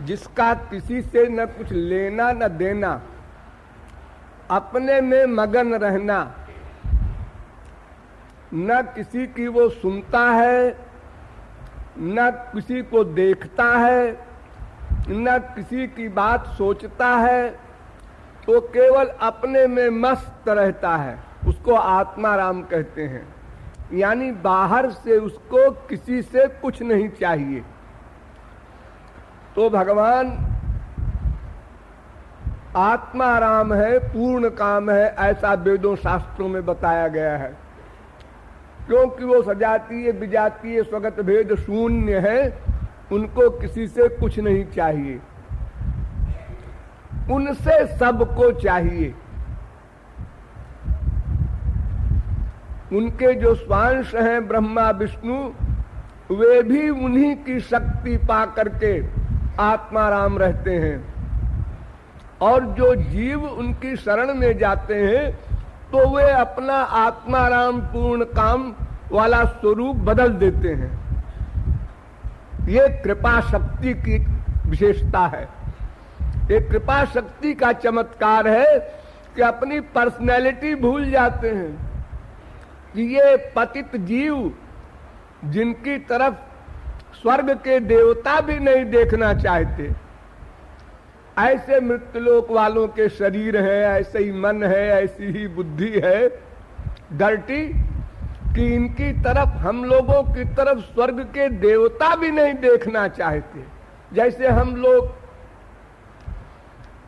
जिसका किसी से न कुछ लेना न देना, अपने में मगन रहना, न किसी की वो सुनता है, न किसी को देखता है, न किसी की बात सोचता है, तो केवल अपने में मस्त रहता है, उसको आत्माराम कहते हैं। यानी बाहर से उसको किसी से कुछ नहीं चाहिए। तो भगवान आत्माराम है, पूर्ण काम है, ऐसा वेदों शास्त्रों में बताया गया है। क्योंकि वो सजातीय विजातीय स्वगत भेद शून्य है, उनको किसी से कुछ नहीं चाहिए, उनसे सबको चाहिए। उनके जो स्वांश हैं ब्रह्मा विष्णु, वे भी उन्हीं की शक्ति पा करके आत्माराम रहते हैं। और जो जीव उनकी शरण में जाते हैं तो वे अपना आत्माराम पूर्ण काम वाला स्वरूप बदल देते हैं। ये कृपा शक्ति की विशेषता है। ये कृपा शक्ति का चमत्कार है कि अपनी पर्सनैलिटी भूल जाते हैं कि ये पतित जीव जिनकी तरफ स्वर्ग के देवता भी नहीं देखना चाहते, ऐसे मृत्युलोक वालों के शरीर है, ऐसे ही मन है, ऐसी ही बुद्धि है डर्टी, कि इनकी तरफ, हम लोगों की तरफ स्वर्ग के देवता भी नहीं देखना चाहते। जैसे हम लोग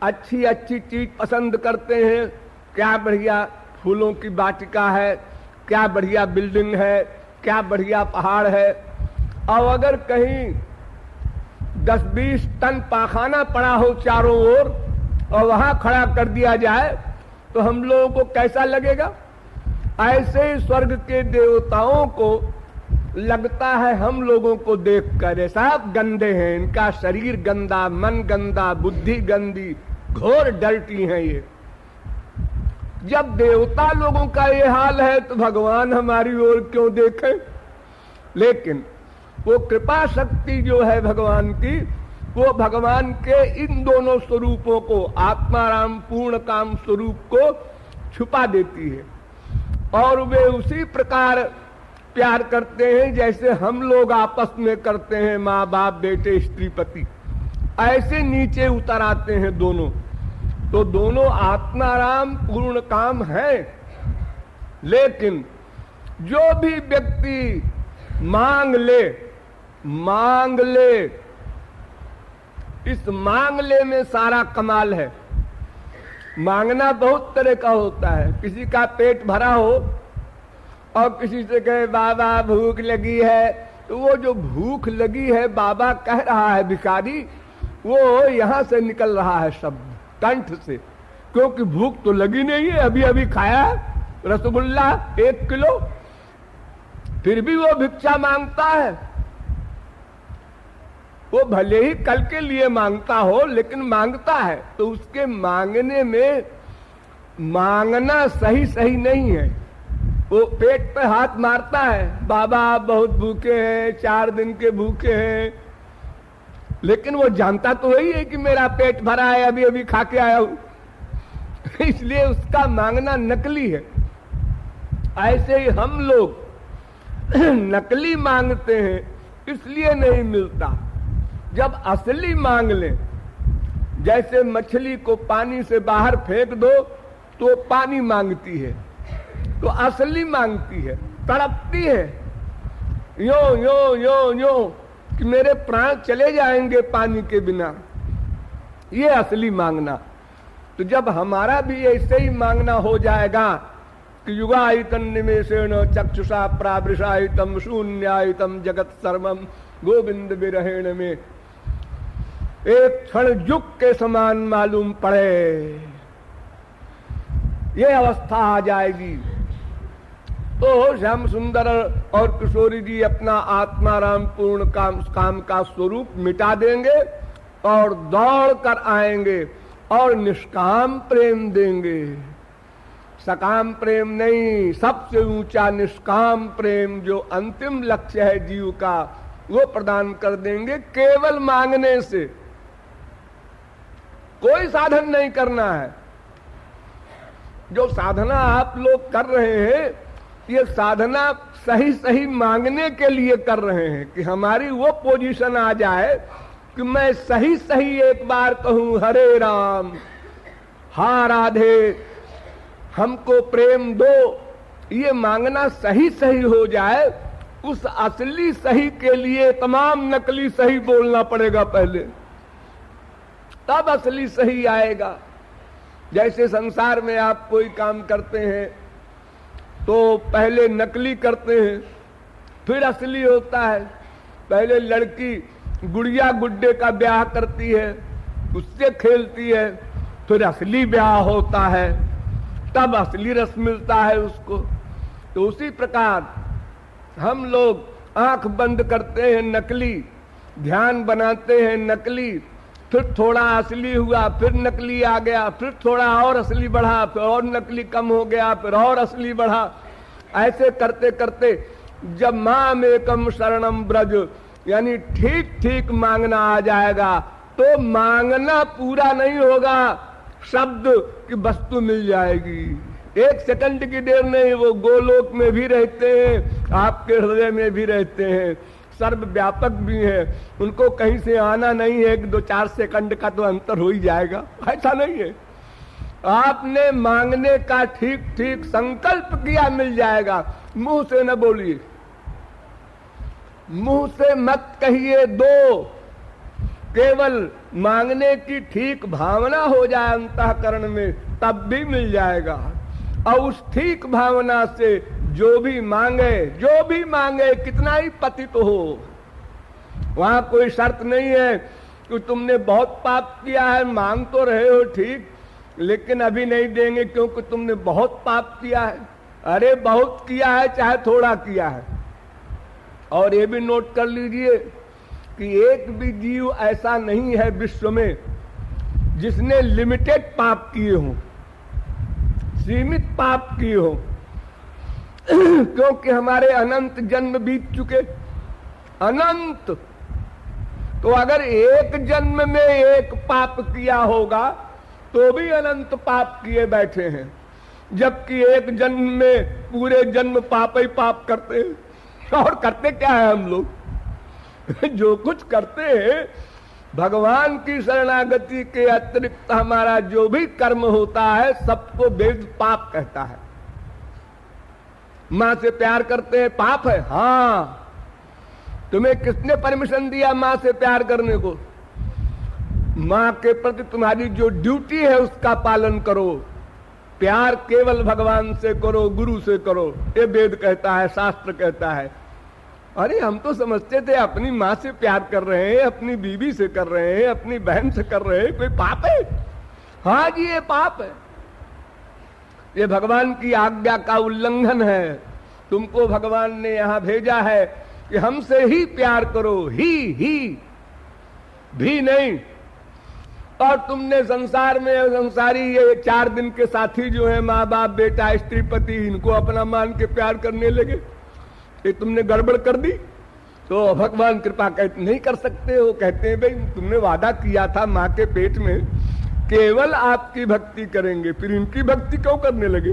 अच्छी अच्छी चीज पसंद करते हैं, क्या बढ़िया फूलों की वाटिका है, क्या बढ़िया बिल्डिंग है, क्या बढ़िया पहाड़ है, और अगर कहीं 10-20 टन पाखाना पड़ा हो चारों ओर और वहां खड़ा कर दिया जाए तो हम लोगों को कैसा लगेगा? ऐसे ही स्वर्ग के देवताओं को लगता है हम लोगों को देखकर सब गंदे हैं, इनका शरीर गंदा, मन गंदा, बुद्धि गंदी, घोर डर्टी है ये। जब देवता लोगों का ये हाल है तो भगवान हमारी ओर क्यों देखे? लेकिन वो कृपा शक्ति जो है भगवान की, वो भगवान के इन दोनों स्वरूपों को, आत्माराम पूर्ण काम स्वरूप को छुपा देती है। और वे उसी प्रकार प्यार करते हैं जैसे हम लोग आपस में करते हैं, माँ बाप बेटे स्त्री पति, ऐसे नीचे उतर आते हैं दोनों। तो दोनों आत्माराम पूर्ण काम है। लेकिन जो भी व्यक्ति मांग ले, इस मांग ले में सारा कमाल है। मांगना बहुत तरह का होता है। किसी का पेट भरा हो और किसी से कहे बाबा भूख लगी है, तो वो जो भूख लगी है बाबा कह रहा है भिखारी, वो यहां से निकल रहा है शब्द कंठ से, क्योंकि भूख तो लगी नहीं है, अभी अभी खाया रसगुल्ला 1 किलो, फिर भी वो भिक्षा मांगता है। वो भले ही कल के लिए मांगता हो, लेकिन मांगता है। तो उसके मांगने में मांगना सही नहीं है। वो पेट पे हाथ मारता है, बाबा आप बहुत भूखे हैं, 4 दिन के भूखे हैं, लेकिन वो जानता तो वही है कि मेरा पेट भरा है, अभी अभी खा के आया हूं। इसलिए उसका मांगना नकली है। ऐसे ही हम लोग नकली मांगते हैं, इसलिए नहीं मिलता। जब असली मांग लें, जैसे मछली को पानी से बाहर फेंक दो तो पानी मांगती है, तो असली मांगती है, तड़पती है, यो यो यो यो कि मेरे प्राण चले जाएंगे पानी के बिना। ये असली मांगना। तो जब हमारा भी ऐसे ही मांगना हो जाएगा कि युगायतन निमेषेण चक्षुषा प्रावृषायितम शून्यायितम जगत सर्वम गोविंद विरहेण में, एक क्षण युग के समान मालूम पड़े, ये अवस्था आ जाएगी। तो श्याम सुंदर और किशोरी जी अपना आत्माराम पूर्ण काम का स्वरूप मिटा देंगे और दौड़ कर आएंगे और निष्काम प्रेम देंगे। सकाम प्रेम नहीं, सबसे ऊंचा निष्काम प्रेम जो अंतिम लक्ष्य है जीव का, वो प्रदान कर देंगे केवल मांगने से। कोई साधन नहीं करना है। जो साधना आप लोग कर रहे हैं, ये साधना सही सही मांगने के लिए कर रहे हैं कि हमारी वो पोजीशन आ जाए कि मैं सही सही एक बार कहूं हरे राम, हा राधे, हमको प्रेम दो। ये मांगना सही सही हो जाए, उस असली सही के लिए तमाम नकली सही बोलना पड़ेगा पहले, तब असली सही आएगा। जैसे संसार में आप कोई काम करते हैं तो पहले नकली करते हैं, फिर असली होता है। पहले लड़की गुड़िया गुड्डे का ब्याह करती है, उससे खेलती है, फिर असली ब्याह होता है, तब असली रस मिलता है उसको। तो उसी प्रकार हम लोग आंख बंद करते हैं नकली, ध्यान बनाते हैं नकली, फिर थोड़ा असली हुआ, फिर नकली आ गया, फिर थोड़ा और असली बढ़ा, फिर और नकली कम हो गया, फिर और असली बढ़ा। ऐसे करते करते जब माम एकम शरणम ब्रज, यानी ठीक ठीक मांगना आ जाएगा, तो मांगना पूरा नहीं होगा, शब्द की वस्तु मिल जाएगी। एक सेकंड की देर नहीं, वो गोलोक में भी रहते हैं, आपके हृदय में भी रहते हैं, सर्वव्यापक भी है, उनको कहीं से आना नहीं है। 1-2-4 सेकंड का तो अंतर हो ही जाएगा, ऐसा नहीं है। आपने मांगने का ठीक ठीक संकल्प किया, मिल जाएगा। मुंह से न बोलिए, मुंह से मत कहिए दो, केवल मांगने की ठीक भावना हो जाए अंतःकरण में, तब भी मिल जाएगा। और उस ठीक भावना से जो भी मांगे कितना ही पतित हो, वहां कोई शर्त नहीं है कि तुमने बहुत पाप किया है, मांग तो रहे हो ठीक, लेकिन अभी नहीं देंगे क्योंकि तुमने बहुत पाप किया है। अरे बहुत किया है चाहे थोड़ा किया है। और ये भी नोट कर लीजिए कि एक भी जीव ऐसा नहीं है विश्व में जिसने लिमिटेड पाप किए हों, सीमित पाप किए हों, क्योंकि हमारे अनंत जन्म बीत चुके, अनंत। तो अगर एक जन्म में एक पाप किया होगा तो भी अनंत पाप किए बैठे हैं, जबकि एक जन्म में पूरे जन्म पाप ही पाप करते हैं। और करते क्या है हम लोग? जो कुछ करते हैं भगवान की शरणागति के अतिरिक्त हमारा जो भी कर्म होता है सबको वेद पाप कहता है। मां से प्यार करते हैं, पाप है? हाँ। तुम्हें किसने परमिशन दिया मां से प्यार करने को? मां के प्रति तुम्हारी जो ड्यूटी है उसका पालन करो। प्यार केवल भगवान से करो, गुरु से करो, ये वेद कहता है, शास्त्र कहता है। अरे हम तो समझते थे अपनी माँ से प्यार कर रहे हैं, अपनी बीवी से कर रहे हैं, अपनी बहन से कर रहे हैं, कोई पाप है? हाँ जी, ये पाप है। ये भगवान की आज्ञा का उल्लंघन है। तुमको भगवान ने यहाँ भेजा है कि हमसे ही प्यार करो, ही भी नहीं। और तुमने संसार में संसारी ये 4 दिन के साथी जो है, माँ बाप बेटा स्त्री पति, इनको अपना मान के प्यार करने लगे। ये तुमने गड़बड़ कर दी। तो भगवान कृपा कहते नहीं कर सकते हो, कहते हैं भाई तुमने वादा किया था माँ के पेट में केवल आपकी भक्ति करेंगे, फिर इनकी भक्ति क्यों करने लगे?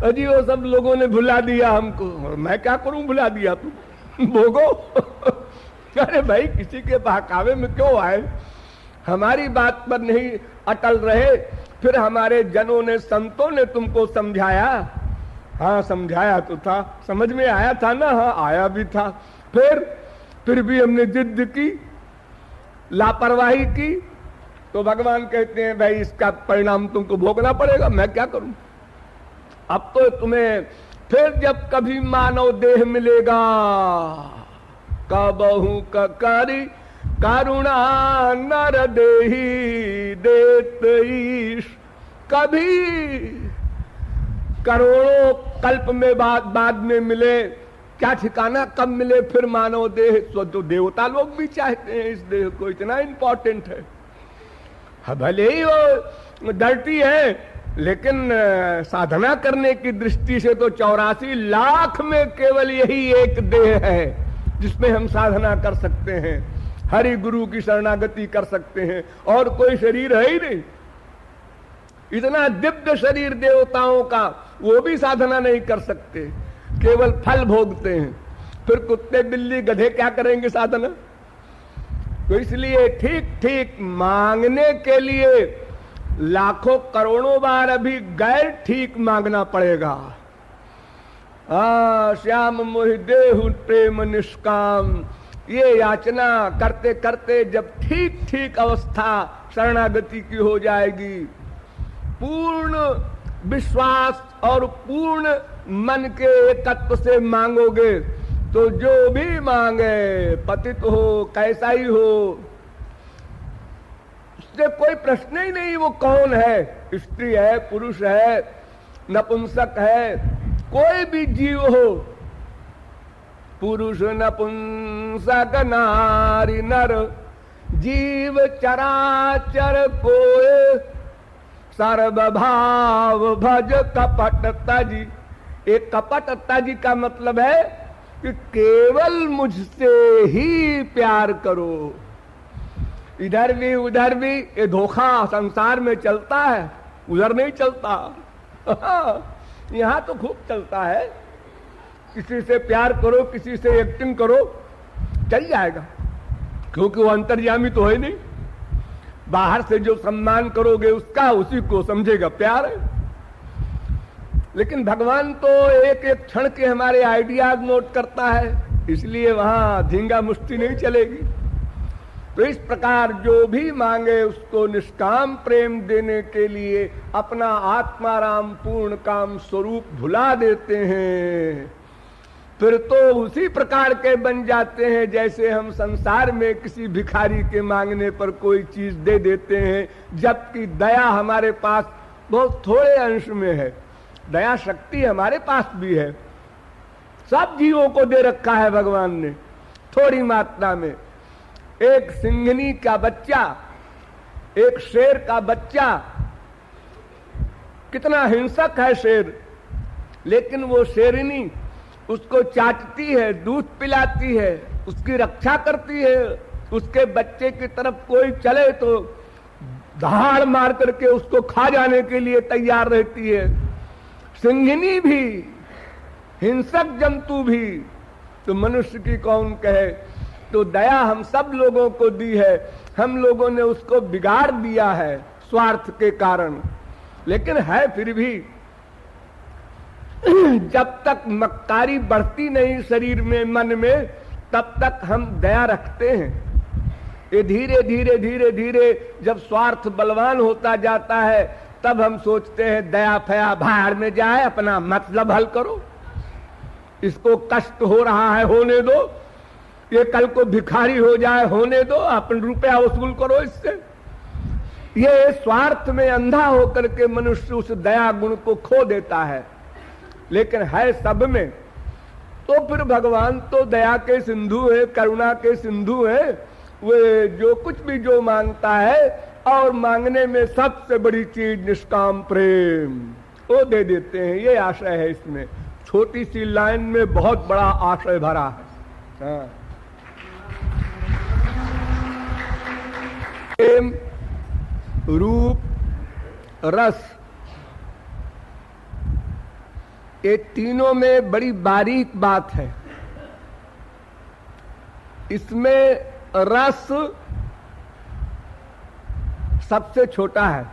अजी वो सब लोगों ने भुला दिया हमको, और मैं क्या करूं, भुला दिया तुम भोगो। अरे भाई किसी के बहकावे में क्यों आए? हमारी बात पर नहीं अटल रहे, फिर हमारे जनों ने, संतों ने तुमको समझाया। हाँ समझाया तो था, समझ में आया था ना? हाँ आया भी था। फिर भी हमने जिद की, लापरवाही की, तो भगवान कहते हैं भाई इसका परिणाम तुमको भोगना पड़ेगा, मैं क्या करूं। अब तो तुम्हें फिर जब कभी मानव देह मिलेगा, कबहू ककारी करुणा नर देही देत ईश। कभी करोड़ों कल्प में बाद में मिले, क्या ठिकाना कब मिले फिर मानव देह। तो देवता लोग भी चाहते हैं इस देह को, इतना इंपॉर्टेंट है। भले ही वो डर्टी है, लेकिन साधना करने की दृष्टि से तो 84 लाख में केवल यही एक देह है जिसमें हम साधना कर सकते हैं। हरि गुरु की शरणागति कर सकते हैं, और कोई शरीर है ही नहीं। इतना दिव्य शरीर देवताओं का, वो भी साधना नहीं कर सकते, केवल फल भोगते हैं। फिर कुत्ते बिल्ली गधे क्या करेंगे साधना? तो इसलिए ठीक ठीक मांगने के लिए लाखों करोड़ों बार अभी गैर ठीक मांगना पड़ेगा। श्याम मोहि देहु प्रेम निष्काम, ये याचना करते करते जब ठीक ठीक अवस्था शरणागति की हो जाएगी, पूर्ण विश्वास और पूर्ण मन के एकत्व से मांगोगे तो जो भी मांगे, पतित हो कैसा ही हो, उससे कोई प्रश्न ही नहीं वो कौन है, स्त्री है, पुरुष है, नपुंसक है, कोई भी जीव हो, पुरुष नपुंसक नारी नर जीव चराचर कोय सर्वभाव भज कपट तजी। एक कपट तजी का मतलब है कि केवल मुझसे ही प्यार करो। इधर भी उधर भी ये धोखा संसार में चलता है, उधर नहीं चलता। यहां तो खूब चलता है, किसी से प्यार करो, किसी से एक्टिंग करो, चल जाएगा, क्योंकि वो अंतर्यामी तो है नहीं। बाहर से जो सम्मान करोगे उसका, उसी को समझेगा प्यार है। लेकिन भगवान तो एक एक क्षण के हमारे आइडियाज नोट करता है, इसलिए वहां धींगा मुष्टि नहीं चलेगी। तो इस प्रकार जो भी मांगे उसको निष्काम प्रेम देने के लिए अपना आत्माराम पूर्ण काम स्वरूप भुला देते हैं। फिर तो उसी प्रकार के बन जाते हैं जैसे हम संसार में किसी भिखारी के मांगने पर कोई चीज दे देते हैं, जबकि दया हमारे पास बहुत थोड़े अंश में है। दया शक्ति हमारे पास भी है, सब जीवों को दे रखा है भगवान ने थोड़ी मात्रा में। एक सिंघनी का बच्चा, एक शेर का बच्चा, कितना हिंसक है शेर, लेकिन वो शेरनी उसको चाटती है, दूध पिलाती है, उसकी रक्षा करती है। उसके बच्चे की तरफ कोई चले तो दहाड़ मार करके उसको खा जाने के लिए तैयार रहती है। सिंघनी भी, हिंसक जंतु भी, तो मनुष्य की कौन कहे। तो दया हम सब लोगों को दी है, हम लोगों ने उसको बिगाड़ दिया है स्वार्थ के कारण। लेकिन है फिर भी, जब तक मक्कारी बढ़ती नहीं शरीर में, मन में, तब तक हम दया रखते हैं। ये धीरे धीरे धीरे धीरे जब स्वार्थ बलवान होता जाता है, तब हम सोचते हैं दया फया भाड़ में जाए, अपना मतलब हल करो, इसको कष्ट हो रहा है होने दो, ये कल को भिखारी हो जाए होने दो, अपन रुपया वसूल करो इससे। ये स्वार्थ में अंधा होकर के मनुष्य उस दया गुण को खो देता है। लेकिन है सब में। तो फिर भगवान तो दया के सिंधु है, करुणा के सिंधु है। वे जो कुछ भी जो मांगता है, और मांगने में सबसे बड़ी चीज निष्काम प्रेम, वो दे देते हैं। ये आशय है इसमें, छोटी सी लाइन में बहुत बड़ा आशय भरा है। हाँ। प्रेम, रूप, रस, ये तीनों में बड़ी बारीक बात है। इसमें रस सबसे छोटा है,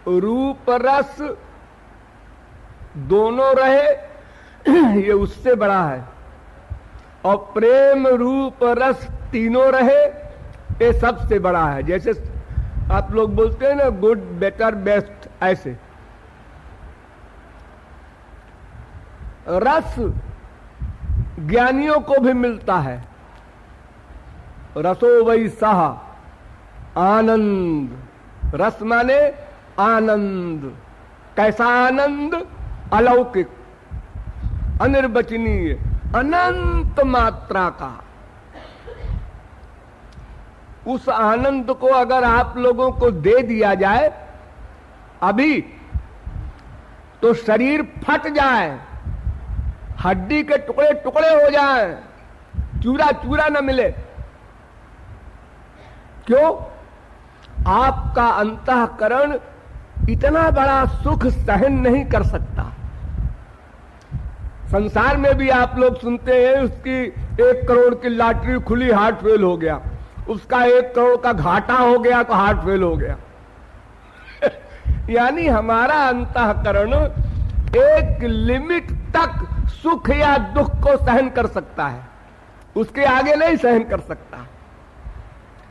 रूप रस दोनों रहे ये उससे बड़ा है, और प्रेम रूप रस तीनों रहे ये सबसे बड़ा है। जैसे आप लोग बोलते हैं ना, गुड बेटर बेस्ट, ऐसे रस ज्ञानियों को भी मिलता है। रसो वही सह आनंद, रस माने आनंद। कैसा आनंद? अलौकिक, अनिर्वचनीय, अनंत मात्रा का। उस आनंद को अगर आप लोगों को दे दिया जाए अभी, तो शरीर फट जाए, हड्डी के टुकड़े टुकड़े हो जाएं, चूरा चूरा न मिले, क्यों? आपका अंतःकरण इतना बड़ा सुख सहन नहीं कर सकता। संसार में भी आप लोग सुनते हैं, उसकी 1 करोड़ की लॉटरी खुली, हार्ट फेल हो गया, उसका 1 करोड़ का घाटा हो गया तो हार्ट फेल हो गया। यानी हमारा अंतःकरण एक लिमिट तक सुख या दुख को सहन कर सकता है, उसके आगे नहीं सहन कर सकता।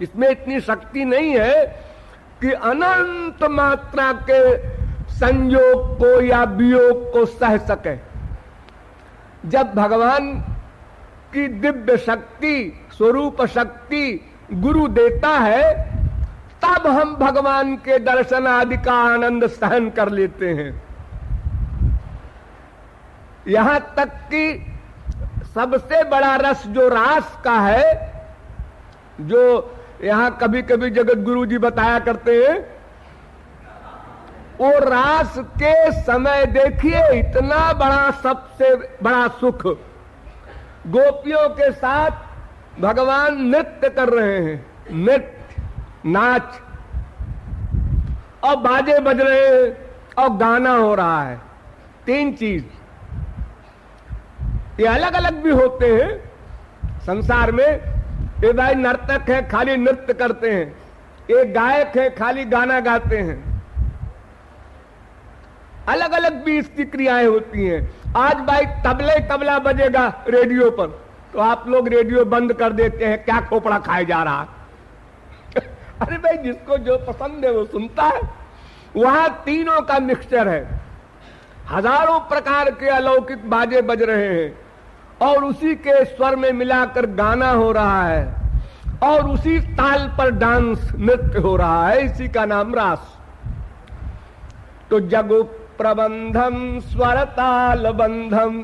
इसमें इतनी शक्ति नहीं है कि अनंत मात्रा के संयोग को या वियोग को सह सके। जब भगवान की दिव्य शक्ति, स्वरूप शक्ति गुरु देता है, तब हम भगवान के दर्शन आदि का आनंद सहन कर लेते हैं। यहां तक कि सबसे बड़ा रस जो रास का है, जो यहां कभी कभी जगत गुरु जी बताया करते हैं, वो रास के समय देखिए इतना बड़ा, सबसे बड़ा सुख, गोपियों के साथ भगवान नृत्य कर रहे हैं, नृत्य, नाच, और बाजे बज रहे हैं और गाना हो रहा है। 3 चीज ये अलग अलग भी होते हैं संसार में। ये भाई नर्तक है, खाली नृत्य करते हैं, एक गायक है, खाली गाना गाते हैं। अलग अलग भी इसकी क्रियाएं होती हैं। आज भाई तबला बजेगा रेडियो पर, तो आप लोग रेडियो बंद कर देते हैं, क्या खोपड़ा खाए जा रहा है। अरे भाई, जिसको जो पसंद है वो सुनता है। वहां तीनों का मिक्सचर है, हजारों प्रकार के अलौकिक बाजे बज रहे हैं और उसी के स्वर में मिलाकर गाना हो रहा है और उसी ताल पर डांस, नृत्य हो रहा है। इसी का नाम रास। तो जगो प्रबंधम स्वर ताल बंधम,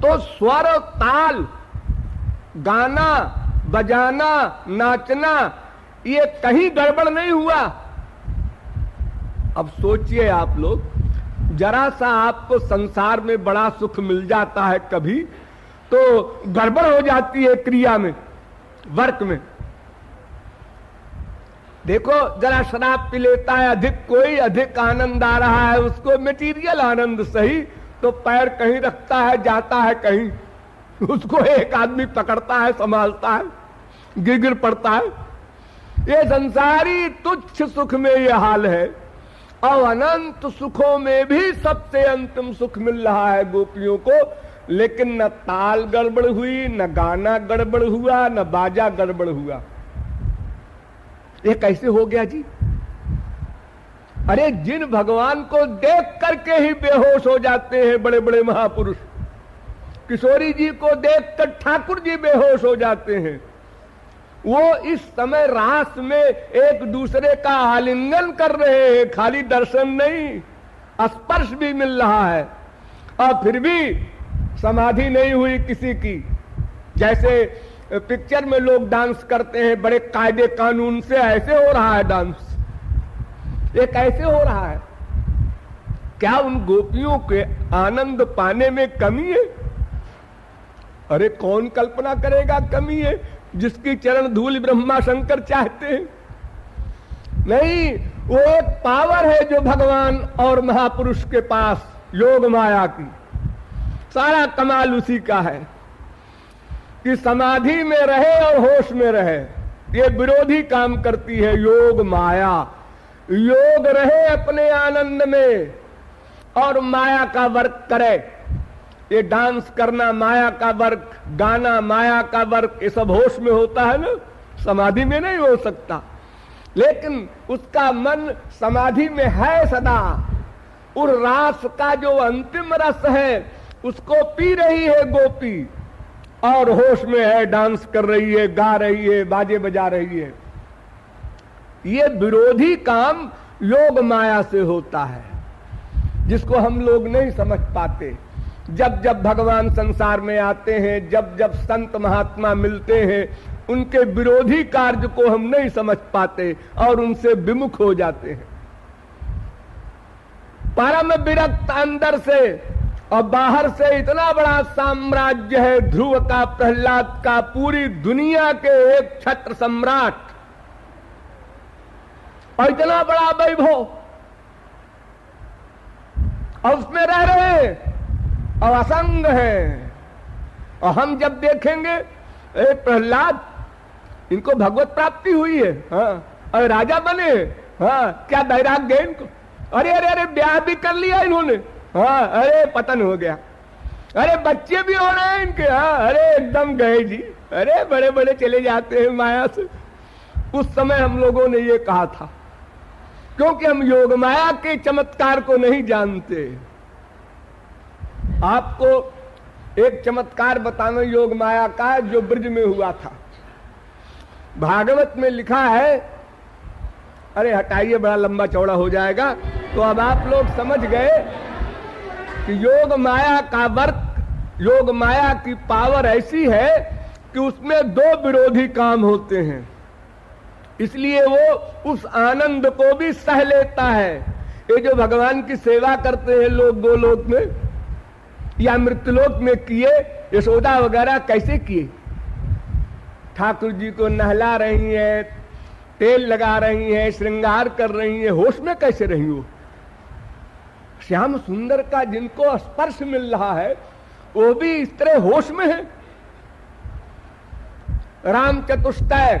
तो स्वर ताल, गाना बजाना, नाचना, ये कहीं गड़बड़ नहीं हुआ। अब सोचिए आप लोग, जरा सा आपको संसार में बड़ा सुख मिल जाता है कभी, तो गड़बड़ हो जाती है क्रिया में, वर्क में। देखो जरा शराब पी लेता है कोई अधिक आनंद आ रहा है उसको, मटेरियल आनंद सही, तो पैर कहीं रखता है, जाता है कहीं, उसको एक आदमी पकड़ता है, संभालता है, गिर पड़ता है। ये संसारी तुच्छ सुख में ये हाल है। और अनंत सुखों में भी सबसे अंतिम सुख मिल रहा है गोपियों को, लेकिन न ताल गड़बड़ हुई, न गाना गड़बड़ हुआ, न बाजा गड़बड़ हुआ। ये कैसे हो गया जी? अरे जिन भगवान को देख करके ही बेहोश हो जाते हैं बड़े बड़े महापुरुष, किशोरी जी को देखकर ठाकुर जी बेहोश हो जाते हैं, वो इस समय रास में एक दूसरे का आलिंगन कर रहे हैं, खाली दर्शन नहीं, स्पर्श भी मिल रहा है, और फिर भी समाधि नहीं हुई किसी की। जैसे पिक्चर में लोग डांस करते हैं बड़े कायदे कानून से, ऐसे हो रहा है डांस। ये कैसे हो रहा है? क्या उन गोपियों के आनंद पाने में कमी है? अरे कौन कल्पना करेगा कमी है, जिसकी चरण धूल ब्रह्मा शंकर चाहते हैं। नहीं, वो एक पावर है जो भगवान और महापुरुष के पास, योग माया की, सारा कमाल उसी का है कि समाधि में रहे और होश में रहे। ये विरोधी काम करती है योग माया। योग रहे अपने आनंद में और माया का वर्क करे। ये डांस करना माया का वर्क, गाना माया का वर्क, ये सब होश में होता है ना, समाधि में नहीं हो सकता। लेकिन उसका मन समाधि में है सदा। उस रास का जो अंतिम रस है उसको पी रही है गोपी, और होश में है, डांस कर रही है, गा रही है, बाजे बजा रही है। ये विरोधी काम योग माया से होता है, जिसको हम लोग नहीं समझ पाते। जब जब भगवान संसार में आते हैं, जब जब संत महात्मा मिलते हैं, उनके विरोधी कार्य को हम नहीं समझ पाते और उनसे विमुख हो जाते हैं। परम विरक्त अंदर से और बाहर से इतना बड़ा साम्राज्य है, ध्रुव का, प्रहलाद का, पूरी दुनिया के एक छत्र सम्राट, और इतना बड़ा वैभव, और उसमें रह रहे हैं और असंग है। और हम जब देखेंगे प्रहलाद, इनको भगवत प्राप्ति हुई है, हाँ, और राजा बने, हाँ, क्या वैराग्य है इनको। अरे अरे अरे ब्याह भी कर लिया इन्होंने, हाँ, अरे पतन हो गया, अरे बच्चे भी हो रहे हैं इनके, हाँ, अरे एकदम गए जी, अरे बड़े बड़े चले जाते हैं माया से। उस समय हम लोगों ने ये कहा था, क्योंकि हम योग माया के चमत्कार को नहीं जानते। आपको एक चमत्कार बताना योग माया का, जो ब्रज में हुआ था। भागवत में लिखा है, अरे हटाइए, बड़ा लंबा चौड़ा हो जाएगा। तो अब आप लोग समझ गए कि योग माया का वर्क, योग माया की पावर ऐसी है कि उसमें दो विरोधी काम होते हैं, इसलिए वो उस आनंद को भी सह लेता है। ये जो भगवान की सेवा करते हैं लोग गोलोक में या मृत्युलोक में किए, यशोदा वगैरह कैसे किए? ठाकुर जी को नहला रही है, तेल लगा रही है, श्रृंगार कर रही है, होश में कैसे रही हो? श्याम सुंदर का जिनको स्पर्श मिल रहा है वो भी इस तरह होश में है। राम चतुष्टय,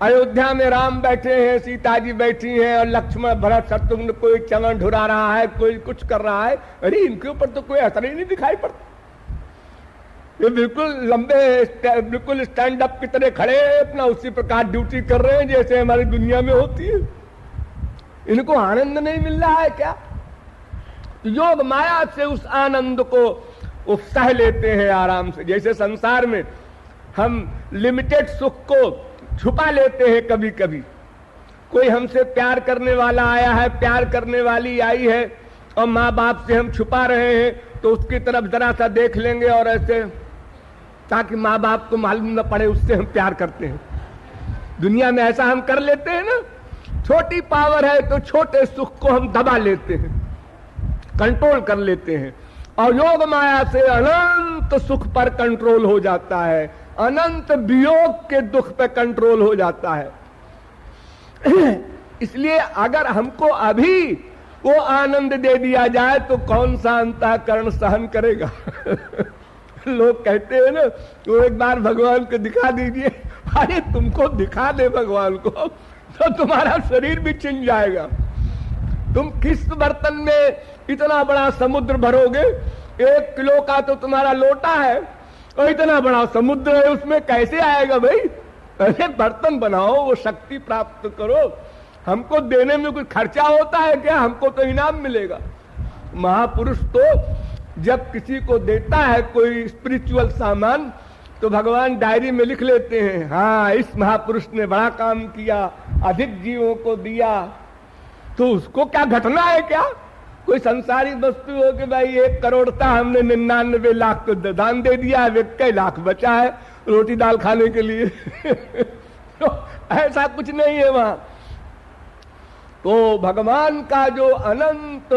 अयोध्या में राम बैठे हैं, सीता जी बैठी हैं, और लक्ष्मण भरत शत्रुघ्न, कोई चमन ढुरा रहा है, कोई कुछ कर रहा है। अरे इनके ऊपर तो कोई असर ही नहीं दिखाई पड़ता, ये बिल्कुल लंबे, बिल्कुल स्टैंड अप की तरह खड़े हैं, अपना उसी प्रकार ड्यूटी कर रहे हैं जैसे हमारी दुनिया में होती है। इनको आनंद नहीं मिल रहा है क्या? योग माया से उस आनंद को वो सह लेते हैं आराम से। जैसे संसार में हम लिमिटेड सुख को छुपा लेते हैं, कभी कभी कोई हमसे प्यार करने वाला आया है, प्यार करने वाली आई है, और माँ बाप से हम छुपा रहे हैं, तो उसकी तरफ जरा सा देख लेंगे और ऐसे, ताकि माँ बाप को मालूम न पड़े उससे हम प्यार करते हैं। दुनिया में ऐसा हम कर लेते हैं ना। छोटी पावर है तो छोटे सुख को हम दबा लेते हैं, कंट्रोल कर लेते हैं, और योग माया से अनंत सुख पर कंट्रोल हो जाता है, अनंत वियोग के दुख पे कंट्रोल हो जाता है। इसलिए अगर हमको अभी वो आनंद दे दिया जाए तो कौन सा अंतःकरण सहन करेगा? लोग कहते हैं ना, वो एक बार भगवान को दिखा दीजिए। अरे तुमको दिखा दे भगवान को तो तुम्हारा शरीर भी छिन जाएगा। तुम किस बर्तन में इतना बड़ा समुद्र भरोगे? 1 किलो का तो तुम्हारा लोटा है, और इतना बड़ा समुद्र है, उसमें कैसे आएगा भाई? अरे बर्तन बनाओ, वो शक्ति प्राप्त करो। हमको देने में कोई खर्चा होता है क्या? हमको तो इनाम मिलेगा। महापुरुष तो जब किसी को देता है कोई स्पिरिचुअल सामान, तो भगवान डायरी में लिख लेते हैं, हाँ इस महापुरुष ने बड़ा काम किया, अधिक जीवों को दिया। तो उसको क्या घटना है क्या? कोई संसारी वस्तु हो कि भाई 1 करोड़ था, हमने 99 लाख को दान दे दिया है, 21 लाख बचा है रोटी दाल खाने के लिए। तो ऐसा कुछ नहीं है वहां। तो भगवान का जो अनंत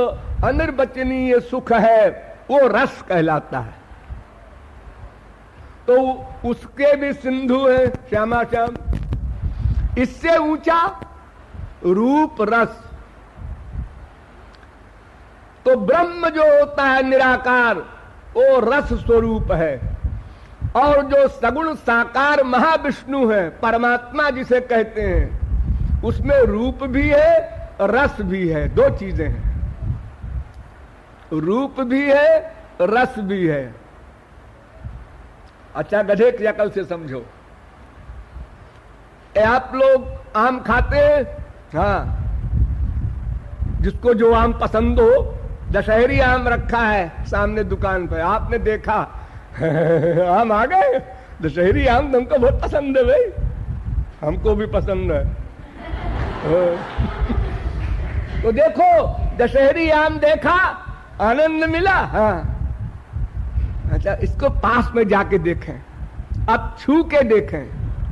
अनिर्वचनीय सुख है वो रस कहलाता है। तो उसके भी सिंधु है श्यामा श्याम। इससे ऊंचा रूप रस। तो ब्रह्म जो होता है निराकार, वो रस स्वरूप है, और जो सगुण साकार महाविष्णु है, परमात्मा जिसे कहते हैं, उसमें रूप भी है, रस भी है। 2 चीजें हैं, रूप भी है, रस भी है। अच्छा, गधे की अकल से समझो। आप लोग आम खाते हैं? हाँ, जिसको जो आम पसंद हो। दशहरी आम रखा है सामने दुकान पे, आपने देखा आम आ गए, दशहरी आम तुमको बहुत पसंद है भाई, हमको भी पसंद है। तो देखो, दशहरी आम देखा, आनंद मिला। हाँ, अच्छा, इसको पास में जाके देखें, अब छू के देखें,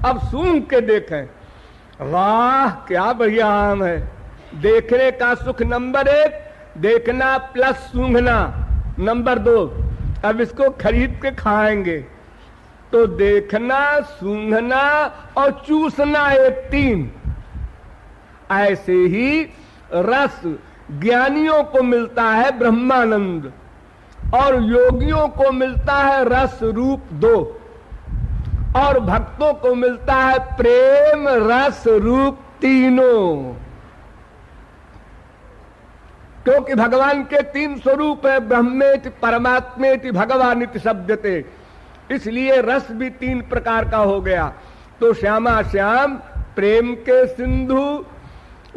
अब सूंघ के देखें। वाह क्या बढ़िया आम है। देखने का सुख नंबर 1, देखना प्लस सूंघना, नंबर 2, अब इसको खरीद के खाएंगे तो देखना, सूंघना और चूसना, ये 3। ऐसे ही रस ज्ञानियों को मिलता है ब्रह्मानंद, और योगियों को मिलता है रस रूप 2, और भक्तों को मिलता है प्रेम रस रूप 3। क्योंकि भगवान के 3 स्वरूप है, ब्रह्मेति परमात्मेति भगवानिति शब्दते, इसलिए रस भी 3 प्रकार का हो गया। तो श्यामा श्याम प्रेम के सिंधु,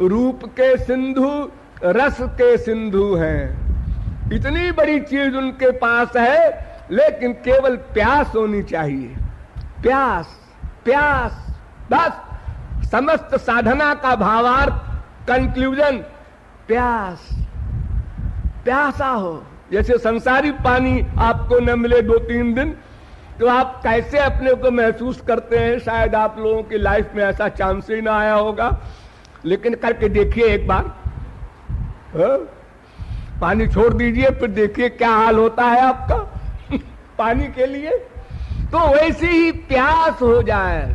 रूप के सिंधु, रस के सिंधु हैं। इतनी बड़ी चीज उनके पास है, लेकिन केवल प्यास होनी चाहिए। प्यास, प्यास, बस समस्त साधना का भावार्थ, कंक्लूजन, प्यास। प्यासा हो। जैसे संसारी पानी आपको न मिले 2-3 दिन तो आप कैसे अपने को महसूस करते हैं, शायद आप लोगों की लाइफ में ऐसा चांस ही ना आया होगा, लेकिन करके देखिए एक बार। पानी छोड़ दीजिए, फिर देखिए क्या हाल होता है आपका पानी के लिए। तो वैसे ही प्यास हो जाए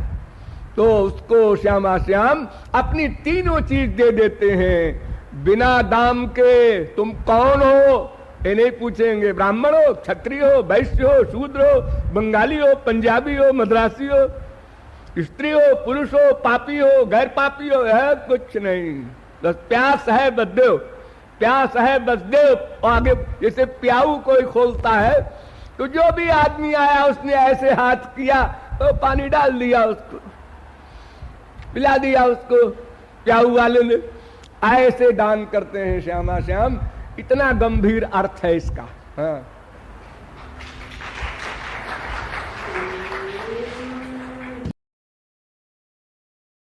तो उसको श्यामा श्याम अपनी 3 चीज दे देते हैं बिना दाम के। तुम कौन हो ये नहीं पूछेंगे, ब्राह्मण हो, क्षत्रिय हो, वैश्य हो, शूद्र हो, बंगाली हो, पंजाबी हो, मद्रासी हो, स्त्री हो, पुरुष हो, पापी हो, गैर पापी हो, है कुछ नहीं। बस प्यास है बस देव, प्यास है बस देव। और आगे जैसे प्याऊ कोई खोलता है तो जो भी आदमी आया उसने ऐसे हाथ किया तो पानी डाल दिया, उसको पिला दिया, उसको प्याऊ वाले ने। ऐसे दान करते हैं श्यामा श्याम। इतना गंभीर अर्थ है इसका। हाँ।